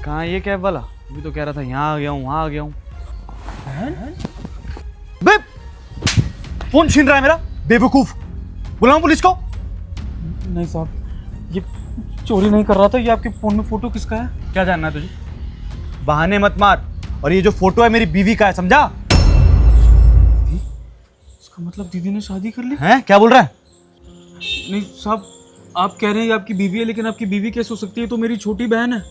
कहाँ ये कैब वाला? अभी तो कह रहा था यहाँ आ गया हूँ, वहाँ आ गया हूँ। बे फोन छीन रहा है मेरा, बेवकूफ। बुलाऊं पुलिस को? नहीं साहब, ये चोरी नहीं कर रहा था। ये आपके फोन में फोटो किसका है? क्या जानना है तुझे? बहाने मत मार। और ये जो फोटो है मेरी बीवी का है, समझा? इसका मतलब दीदी ने शादी कर ली? हैं? क्या बोल रहा है? नहीं साहब, आप कह रहे हैं ये आपकी बीवी है, लेकिन आपकी बीवी कैसे हो सकती है? तो मेरी छोटी बहन है।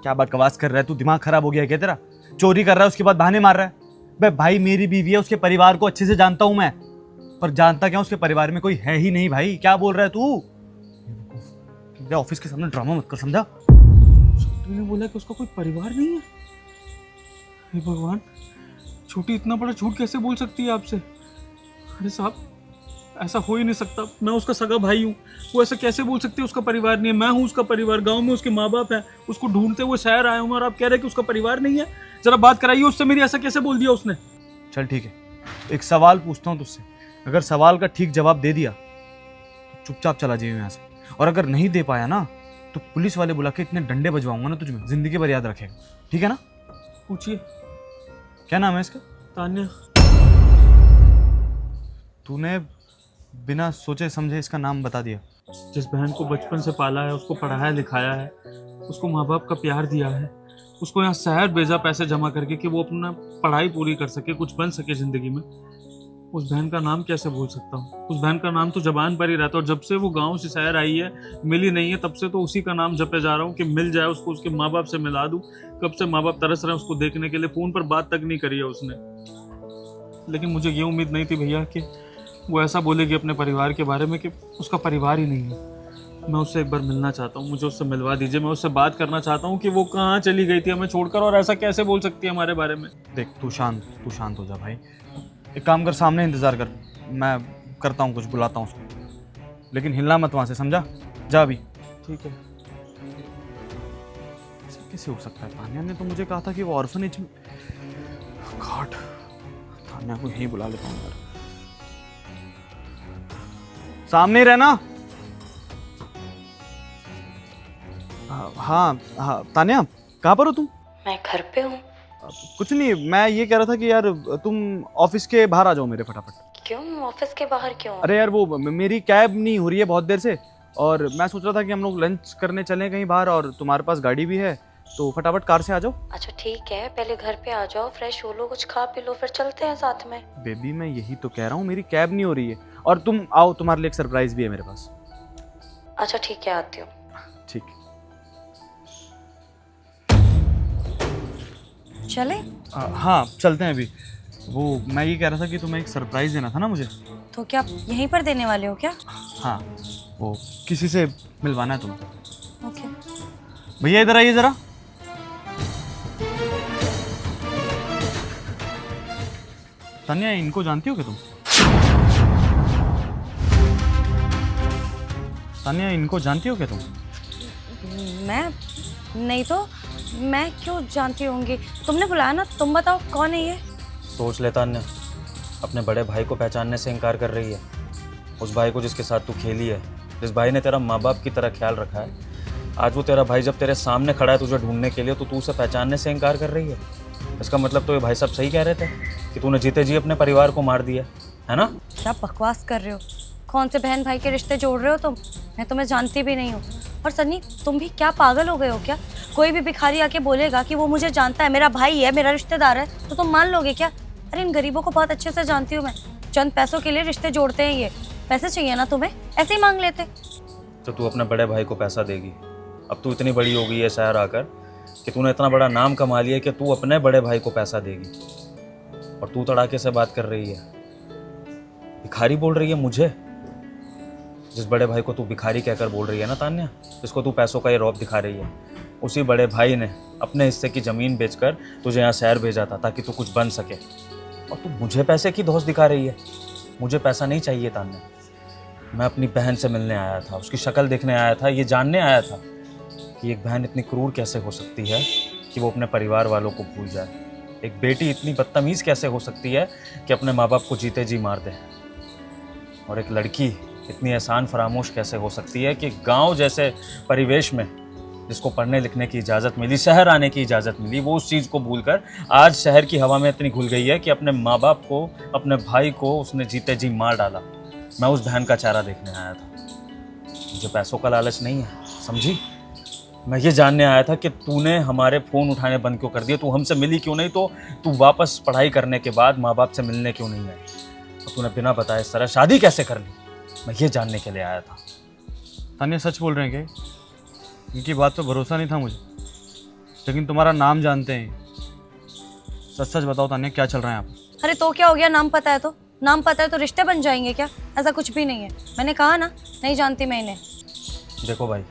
क्या बकवास कर रहा है तू? दिमाग खराब हो गया है क्या तेरा? चोरी कर रहा है, उसके बाद बहाने मार रहा है। बे भाई, मेरी बीवी है, उसके परिवार को अच्छे से जानता हूं मैं। पर जानता क्या, उसके परिवार में कोई है ही नहीं भाई। क्या बोल रहा है तू? मेरे ऑफिस के सामने ड्रामा मत कर, समझा? छोटी ने बोला कि उसका कोई परिवार नहीं है। हे भगवान, छोटी इतना बड़ा झूठ कैसे बोल सकती है आपसे? अरे साहब, ऐसा हो ही नहीं सकता। मैं उसका सगा भाई हूँ, वो ऐसा कैसे बोल सकती है उसका परिवार नहीं है? मैं हूँ उसका परिवार, गांव में उसके माँ बाप हैं, उसको ढूंढते हुए शहर आए हूँ, और आप कह रहे हैं कि उसका परिवार नहीं है? जरा बात कराइए उससे मेरी। ऐसा कैसे बोल दिया उसने? चल ठीक है, एक सवाल पूछता हूँ तुझसे। अगर सवाल का ठीक जवाब दे दिया तो चुपचाप चला जाइए यहाँ से। और अगर नहीं दे पाया ना, तो पुलिस वाले बुला के इतने डंडे बजवाऊंगा ना तुझमें, जिंदगी भर याद रखेगा। ठीक है ना? पूछिए। क्या नाम है इसका? तान्या। तूने बिना सोचे समझे इसका नाम बता दिया। जिस बहन को बचपन से पाला है, उसको पढ़ाया लिखाया है, उसको माँ बाप का प्यार दिया है, उसको यहाँ शहर भेजा पैसे जमा करके कि वो अपना पढ़ाई पूरी कर सके, कुछ बन सके जिंदगी में, उस बहन का नाम कैसे भूल सकता हूँ? उस बहन का नाम तो जबान पर ही रहता है। और जब से वो गांव से शहर आई है, मिली नहीं है, तब से तो उसी का नाम जपे जा रहा हूँ कि मिल जाए उसको, उसके माँ बाप से मिला दूँ। कब से माँ बाप तरस रहे हैं उसको देखने के लिए। फ़ोन पर बात तक नहीं करी है उसने। लेकिन मुझे ये उम्मीद नहीं थी भैया कि वो ऐसा बोलेगी अपने परिवार के बारे में कि उसका परिवार ही नहीं है। मैं उससे एक बार मिलना चाहता हूँ, मुझे उससे मिलवा दीजिए। मैं उससे बात करना चाहता हूँ कि वो कहाँ चली गई थी हमें छोड़कर, और ऐसा कैसे बोल सकती है हमारे बारे में। देख, तू शांत हो जा भाई। एक काम कर, सामने इंतजार कर, मैं करता हूँ कुछ, बुलाता हूँ उसको। लेकिन हिलना मत वहाँ से, समझा? जा अभी। ठीक है। ऐसा कैसे हो सकता है? तान्या ने तो मुझे कहा था कि वो ऑर्फनेज में। गॉड, तान्या को यहीं बुला लेता हूँ यार। सामने ही रहना। हाँ हाँ तान्या, कहाँ पर हो तुम? मैं घर पे हूँ। कुछ नहीं, मैं ये कह रहा था कि यार तुम ऑफिस के बाहर आ जाओ मेरे फटाफट। क्यों? ऑफिस के बाहर क्यों? अरे यार, वो मेरी कैब नहीं हो रही है बहुत देर से, और मैं सोच रहा था कि हम लोग लंच करने चलें कहीं बाहर, और तुम्हारे पास गाड़ी भी है, तो फटाफट कार से आ जाओ। अच्छा ठीक है, पहले घर पे आ जाओ, फ्रेश हो लो, कुछ खा पी लो, फिर चलते हैं साथ में। बेबी, मैं यही तो कह रहा हूँ, मेरी कैब नहीं हो रही है। और तुम आओ, तुम्हारे लिए एक सरप्राइज भी है मेरे पास। अच्छा ठीक है, आती हूँ। ठीक। चले? हाँ चलते हैं अभी। वो मैं ये कह रहा था कि तुम्हें एक सरप्राइज देना था ना मुझे। तो क्या आप यहीं पर देने वाले हो क्या? हाँ, वो किसी से मिलवाना है तुम्हें। ओके। भैया इधर आइए जरा। तान्या, इनको जानती हो क्या तुम? तान्या, इनको जानती हो क्या तुम? मैं नहीं तो मैं क्यों जानती होंगी? तुमने बुलाया ना, तुम बताओ कौन है ये? सोच ले तान्या, अपने बड़े भाई को पहचानने से इनकार कर रही है। उस भाई को जिसके साथ तू खेली है, जिस भाई ने तेरा माँ बाप की तरह ख्याल रखा है, आज वो तेरा भाई जब तेरे सामने खड़ा है तुझे ढूंढने के लिए, तो तू उसे पहचानने से इनकार कर रही है। इसका मतलब तो ये भाई साहब सही कह रहे थे कि तूने जीते जी अपने परिवार को मार दिया है ना? क्या बकवास कर रहे हो? कौन से बहन भाई के रिश्ते जोड़ रहे हो तुम? मैं तुम्हें जानती भी नहीं हूँ। और सन्नी, तुम भी क्या पागल हो गए हो क्या? कोई भी भिखारी आके बोलेगा कि वो मुझे जानता है, मेरा भाई है, मेरा रिश्तेदार है, तो तुम मान लोगे क्या? अरे इन गरीबों को बहुत अच्छे से जानती हूँ मैं। चंद पैसों के लिए रिश्ते जोड़ते हैं ये। पैसे चाहिए ना तुम्हें, ऐसे ही मांग लेते। तो तू अपने बड़े भाई को पैसा देगी। अब तू इतनी बड़ी हो गई है शहर आकर कि तूने इतना बड़ा नाम कमा लिया कि तू अपने बड़े भाई को पैसा देगी, और तू तड़ाके से बात कर रही है। भिखारी बोल रही है मुझे? जिस बड़े भाई को तू भिखारी कहकर बोल रही है ना तान्या, जिसको तू पैसों का ये रौब दिखा रही है, उसी बड़े भाई ने अपने हिस्से की ज़मीन बेचकर तुझे यहाँ शहर भेजा था ताकि तू कुछ बन सके। और तू मुझे पैसे की धौंस दिखा रही है। मुझे पैसा नहीं चाहिए तान्या। मैं अपनी बहन से मिलने आया था, उसकी शक्ल देखने आया था, ये जानने आया था कि एक बहन इतनी क्रूर कैसे हो सकती है कि वो अपने परिवार वालों को भूल जाए। एक बेटी इतनी बदतमीज़ कैसे हो सकती है कि अपने माँ बाप को जीते जी मार दे। और एक लड़की इतनी एहसान फरामोश कैसे हो सकती है कि गांव जैसे परिवेश में जिसको पढ़ने लिखने की इजाज़त मिली, शहर आने की इजाज़त मिली, वो उस चीज़ को भूलकर आज शहर की हवा में इतनी घुल गई है कि अपने माँ बाप को, अपने भाई को उसने जीते जी मार डाला। मैं उस बहन का चेहरा देखने आया था। मुझे पैसों का लालच नहीं है, समझी? मैं ये जानने आया था कि तूने हमारे फ़ोन उठाने बंद क्यों कर दिए, तू हमसे मिली क्यों नहीं, तो तू वापस पढ़ाई करने के बाद माँ बाप से मिलने क्यों नहीं आई, और तूने बिना बताए इस तरह शादी कैसे कर ली, मैं ये जानने के लिए आया था। तानिया सच बोल रहे हैं क्या? इनकी बात पे भरोसा नहीं था मुझे, लेकिन तुम्हारा नाम जानते हैं। सच सच बताओ तानिया, क्या चल रहा है यहाँ पर? अरे तो क्या हो गया, नाम पता है तो? नाम पता है तो रिश्ते बन जाएंगे क्या? ऐसा कुछ भी नहीं है। मैंने कहा ना, नहीं जानती मैं इन्हें। देखो भाई,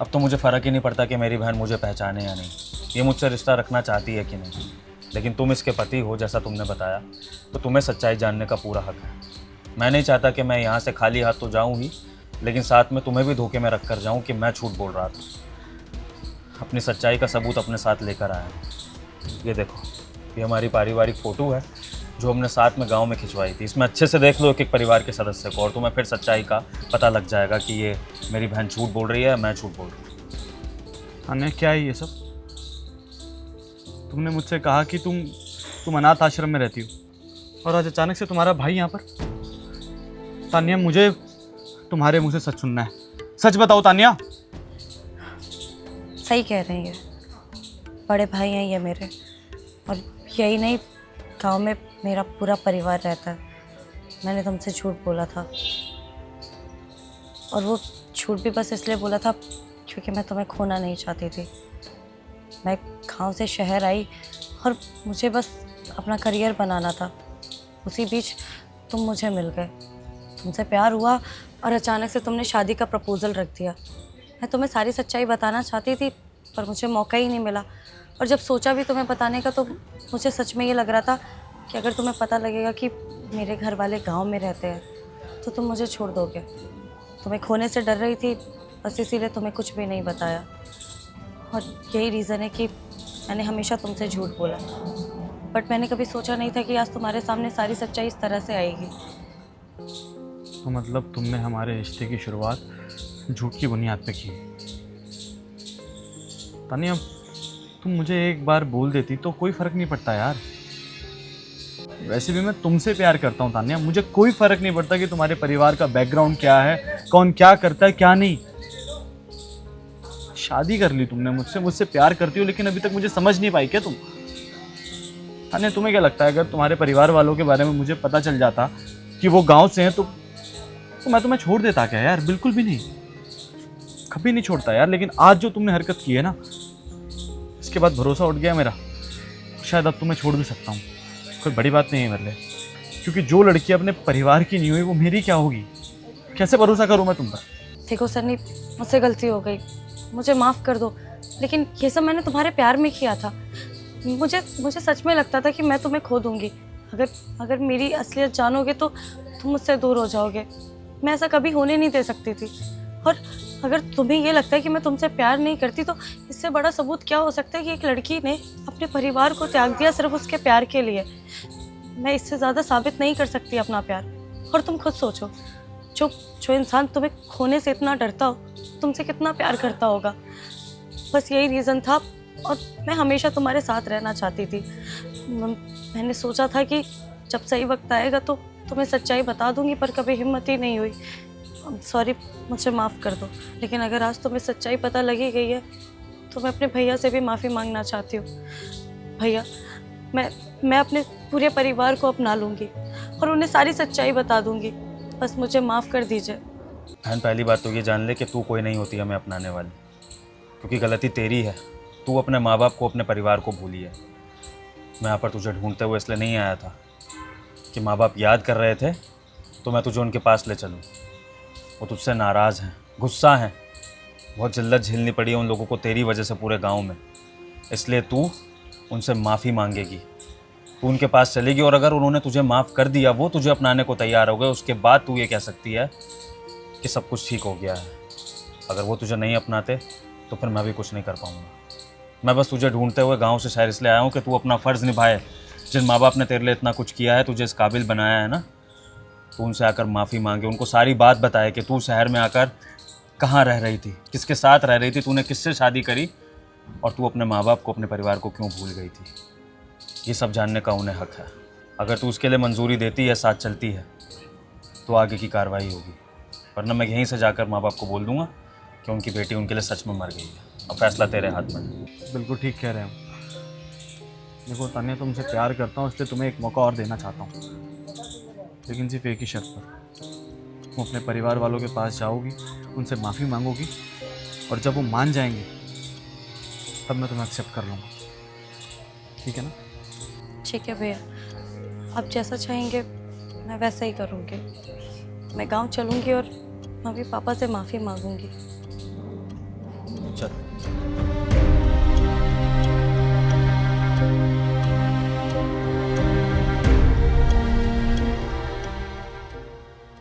अब तो मुझे फ़र्क ही नहीं पड़ता कि मेरी बहन मुझे पहचाने या नहीं, ये मुझसे रिश्ता रखना चाहती है कि नहीं, लेकिन तुम इसके पति हो जैसा तुमने बताया, तो तुम्हें सच्चाई जानने का पूरा हक है। मैं नहीं चाहता कि मैं यहाँ से खाली हाथ तो जाऊँ ही, लेकिन साथ में तुम्हें भी धोखे में रख कर जाऊँ कि मैं झूठ बोल रहा था। अपनी सच्चाई का सबूत अपने साथ लेकर आया हूँ। ये देखो, ये हमारी पारिवारिक फ़ोटो है जो हमने साथ में गांव में खिंचवाई थी। इसमें अच्छे से देख लो एक एक परिवार के सदस्य को, और तुम्हें फिर सच्चाई का पता लग जाएगा कि ये मेरी बहन झूठ बोल रही है, मैं झूठ बोल रही हूँ। तानिया क्या है ये सब? तुमने मुझसे कहा कि तुम अनाथ आश्रम में रहती हो, और आज अचानक से तुम्हारा भाई यहाँ पर। तानिया मुझे तुम्हारे मुंह से सच सुनना है, सच बताओ तानिया। सही कह रहे हैं ये, बड़े भाई हैं ये मेरे, और यही नहीं, गांव में मेरा पूरा परिवार रहता है। मैंने तुमसे झूठ बोला था, और वो झूठ भी बस इसलिए बोला था क्योंकि मैं तुम्हें खोना नहीं चाहती थी। मैं गांव से शहर आई और मुझे बस अपना करियर बनाना था। उसी बीच तुम मुझे मिल गए, तुमसे प्यार हुआ, और अचानक से तुमने शादी का प्रपोज़ल रख दिया। मैं तुम्हें सारी सच्चाई बताना चाहती थी, पर मुझे मौका ही नहीं मिला। और जब सोचा भी तुम्हें बताने का, तो मुझे सच में ये लग रहा था कि अगर तुम्हें पता लगेगा कि मेरे घर वाले गांव में रहते हैं, तो तुम मुझे छोड़ दोगे। तुम्हें खोने से डर रही थी, बस इसीलिए तुम्हें कुछ भी नहीं बताया। और यही रीज़न है कि मैंने हमेशा तुमसे झूठ बोला। बट मैंने कभी सोचा नहीं था कि आज तुम्हारे सामने सारी सच्चाई इस तरह से आएगी। तो मतलब तुमने हमारे रिश्ते की शुरुआत झूठ की बुनियाद पे की। तानिया तुम मुझे एक बार बोल देती तो कोई फ़र्क नहीं पड़ता यार। वैसे भी मैं तुमसे प्यार करता हूँ तानिया, मुझे कोई फ़र्क नहीं पड़ता कि तुम्हारे परिवार का बैकग्राउंड क्या है, कौन क्या करता है क्या नहीं। शादी कर ली तुमने मुझसे प्यार करती हो, लेकिन अभी तक मुझे समझ नहीं पाई क्या तुम? तानिया तुम्हें क्या लगता है अगर तुम्हारे परिवार वालों के बारे में मुझे पता चल जाता कि वो गाँव से हैं, तो मैं तुम्हें छोड़ देता क्या यार? बिल्कुल भी नहीं, कभी नहीं छोड़ता यार। लेकिन आज जो तुमने हरकत की है ना, इसके बाद भरोसा उठ गया मेरा। शायद अब तुम्हें छोड़ भी सकता हूँ, कोई बड़ी बात नहीं है मेरे लिए, क्योंकि जो लड़की अपने परिवार की नहीं हुई वो मेरी क्या होगी? कैसे भरोसा करूँ मैं तुम पर? देखो सन्नी, मुझसे गलती हो गई, मुझे माफ़ कर दो। लेकिन ये सब मैंने तुम्हारे प्यार में किया था। मुझे सच में लगता था कि मैं तुम्हें खो दूँगी। अगर मेरी असलियत जानोगे तो तुम मुझसे दूर हो जाओगे। मैं ऐसा कभी होने नहीं दे सकती थी। और अगर तुम्हें ये लगता है कि मैं तुमसे प्यार नहीं करती, तो इससे बड़ा सबूत क्या हो सकता है कि एक लड़की ने अपने परिवार को त्याग दिया सिर्फ उसके प्यार के लिए। मैं इससे ज़्यादा साबित नहीं कर सकती अपना प्यार। और तुम खुद सोचो, जो इंसान तुम्हें खोने से इतना डरता हो, तुमसे कितना प्यार करता होगा। बस यही रीज़न था, और मैं हमेशा तुम्हारे साथ रहना चाहती थी। मैंने सोचा था कि जब सही वक्त आएगा तो तुम्हें सच्चाई बता दूंगी, पर कभी हिम्मत ही नहीं हुई। सॉरी, मुझे माफ़ कर दो। लेकिन अगर आज तुम्हें सच्चाई पता लगी गई है, तो मैं अपने भैया से भी माफ़ी मांगना चाहती हूँ। भैया, मैं अपने पूरे परिवार को अपना लूँगी और उन्हें सारी सच्चाई बता दूँगी। बस मुझे माफ़ कर दीजिए। बहन, पहली बात तो ये जान ले कि तू कोई नहीं होती हमें अपनाने वाली, क्योंकि गलती तेरी है। तू अपने माँ बाप को, अपने परिवार को भूली है। मैं यहाँ पर तुझे ढूंढते हुए इसलिए नहीं आया था कि माँ बाप याद कर रहे थे तो मैं तुझे उनके पास ले चलूँ। वो तुझसे नाराज़ हैं, गुस्सा हैं, बहुत जिल्लत झेलनी पड़ी है उन लोगों को तेरी वजह से पूरे गांव में। इसलिए तू उनसे माफ़ी मांगेगी, तू उनके पास चलेगी, और अगर उन्होंने तुझे माफ़ कर दिया, वो तुझे अपनाने को तैयार हो गए, उसके बाद तू ये कह सकती है कि सब कुछ ठीक हो गया है। अगर वो तुझे नहीं अपनाते तो फिर मैं भी कुछ नहीं कर पाऊँगा। मैं बस तुझे ढूंढते हुए गाँव से शहर इसलिए आया हूँ कि तू अपना फ़र्ज़ निभाए। जिन माँ बाप ने तेरे लिए इतना कुछ किया है, तुझे इस काबिल बनाया है ना, तू उनसे आकर माफ़ी मांगे, उनको सारी बात बताए कि तू शहर में आकर कहाँ रह रही थी, किसके साथ रह रही थी, तूने किससे शादी करी, और तू अपने माँ बाप को, अपने परिवार को क्यों भूल गई थी, ये सब जानने का उन्हें हक है। अगर तू उसके लिए मंजूरी देती है, साथ चलती है, तो आगे की कार्रवाई होगी, वरना मैं यहीं से जाकर माँ बाप को बोल दूंगा कि उनकी बेटी उनके लिए सच में मर गई है। अब फैसला तेरे हाथ में है। बिल्कुल ठीक कह रहे हो। देखो तान्या, तुमसे प्यार करता हूँ, इसलिए तुम्हें एक मौका और देना चाहता हूँ, लेकिन सिर्फ एक ही शर्त पर। तुम अपने परिवार वालों के पास जाओगी, उनसे माफ़ी मांगोगी, और जब वो मान जाएंगे तब मैं तुम्हें एक्सेप्ट कर लूँगा, ठीक है ना? ठीक है भैया, आप जैसा चाहेंगे मैं वैसा ही करूँगी। मैं गांव चलूँगी और मम्मी पापा से माफ़ी मांगूंगी। चल।